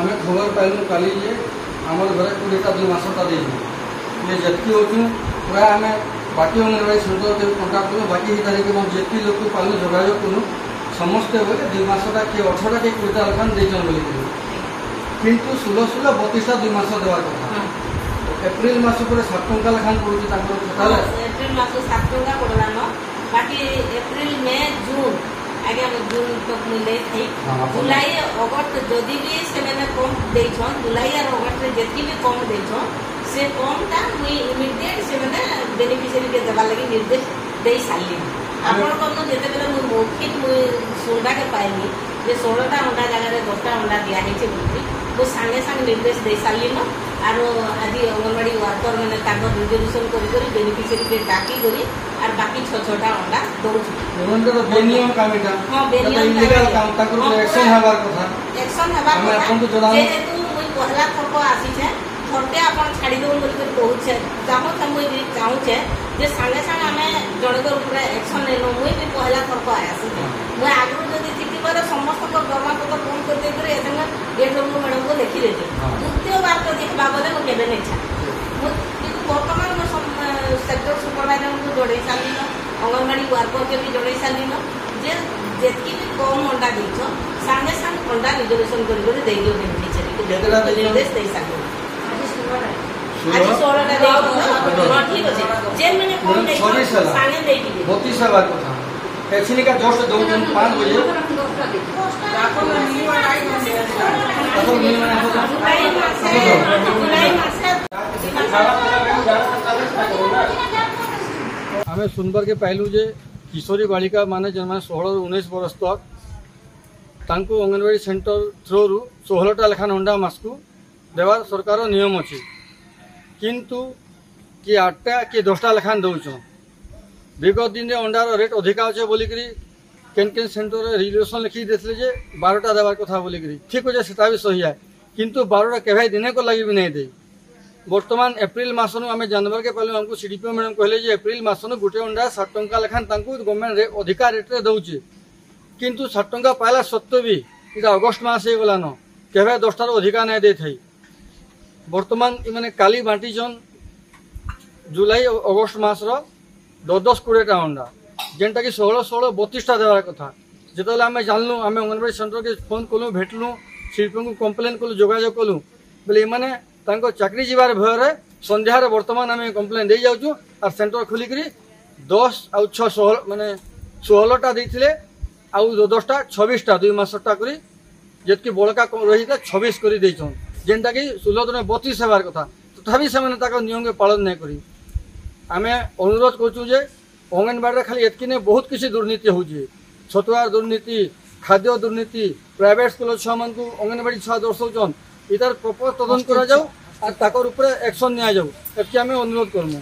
आम खबर पाइलु काली जे आम घरे 20टा 2 मासटा दे जी होचु प्राय आम बाकी अंगनवाड़ी सेंटर के कंटाक्ट करूँ बाकी ही तारीख जी लोग पालू जोगाजोग करूँ समस्ते बोले 2 मासटा किए 18टा कि 20टा लेखान देचन बोली किंतु 16 32टा 2 मास देवार कथा एप्रिल मास पर 7 टंका लेखान पड़ुची टोटाल एप्रिल मास 7 टंका पड़लान बाकी एप्रिल मे जून आगे जून तक मिले थी जुलाई अगस्त जदि भी से कम देछन जुलाई और अगस्त जेती भी कम देछन से कमटा मुई इमिडिएट से बेनिफिशियरी के देवा लगी निर्देश दे साली आपण को जेते बेले मु मौखिक मु सुनबा के पाइली जे 16टा अंडा जगह 10टा अंडा दिया है बोली वो सांगे सांगे निर्देश दे साली न और आज अंगनवाड़ी वर्कर मैंने रिजोल्यूशन कर बेनिफिशियरी के डाकी करी और बाकी 6-6टा अंडा दौड़ू गवर्नमेंट बेनियम काम एटा हां बेनियम इलीगल काम ताकर एक्शन हबार कथा जेहेतु मुई पहला थरक आसी छे थरते आपण छाड़ी दो बोल के कहूछे चाहो मुई चाहूछे जे संगे संगे हमें जणकर ऊपर एक्शन लेनो मुई भी पहला थरक आसी मुई आगु जदी चिट्ठी पर समस्त को दरमा पत्र फोन कर दे करे एतन एडब्ल्यू मैडम को लिखि देते द्वितीय बार तो देखबा बोले मु केबे नै छा किंतु वर्तमान में सेक्टर सुपरवाइजर को जोड़े साली अंगनवाड़ी वर्कर के भी जोड़े साली जे जेतकी भी कम अंडा देछो संगे संगे अंडा रिजोल्यूशन कर दे दियो बेनिफिशियरी को निर्देश दे साली आज 16टा दे हां ठीक अछि जे मैंने कम दे संगे दे दियो 32 बार कथा एक्चुअली का जस्ट 2 दिन 5 बजे हमें सुनबर के पहलू जे किशोरी बालिका माने जन 16-19 वर्ष तक तांको अंगनवाड़ी सेंटर थ्रू 16टा लेखान अंडा मासकू देवार सरकार नियम अच्छी किंतु कि 8टा कि 10टा लेखान दौन विगत दिन अंडार रेट अधिका अच्छे बोलिक केन सेंटर रिजोल्यूशन लिखी देते जे 12टा देवार कथा बोलिक ठीक अच्छे सीटा भी सही है किंतु 12टा केवे दिन को लगी भी नहीं दे बर्तमान एप्रिल मासन आम जानवर के पहले हमको सीडीपीओ मैडम कहले जे एप्रिल मासन गोटे अंडा 7 टंका लेखान गवर्नमेंट अधिका रेट रे दौचे किंतु 7 टंका पाइला सत्वे भी इटा अगस्ट मास हो गलान केवे 10टार अधिका नहीं दे थी बर्तमान मैंने काली बांटीचन जुलाई अगस्ट मास 10-20टा अंडा जेनटा कि 16 32टा देवार कथा जिते आम जानलु आम अंगनवाड़ी सेंटर के फोन कलु भेटलु शिल्पी को कम्प्लेन कलु जोगाजोग कलु बोले मैंने चाकरी जीवार भय संध्यार बर्तमान आम कम्प्लेन दे जाऊँ और सेंटर खोलिक 10 आउ 6 माने 16टा देते आउ 10टा 26टा 2 मासटा कर जितकी बड़का रही था 26 कर जेनटा कि 16 दिन 32 होबार कथा तथापि से नियम के पालन नहीं करी आम अनुरोध करूँ जे अंगनवाड़ी खाली एतकी नहीं बहुत किसी दुर्नीति हो छतुआर दुर्नीति खाद्य दुर्नीति प्राइवेट स्कूल छुआ मान अंगनवाड़ी छुआ दर्शाऊन इतार प्रपर तदन करा जाऊ और ताकर ऊपर एक्शन निया जाऊ एतकी आम अनुरोध करूँ।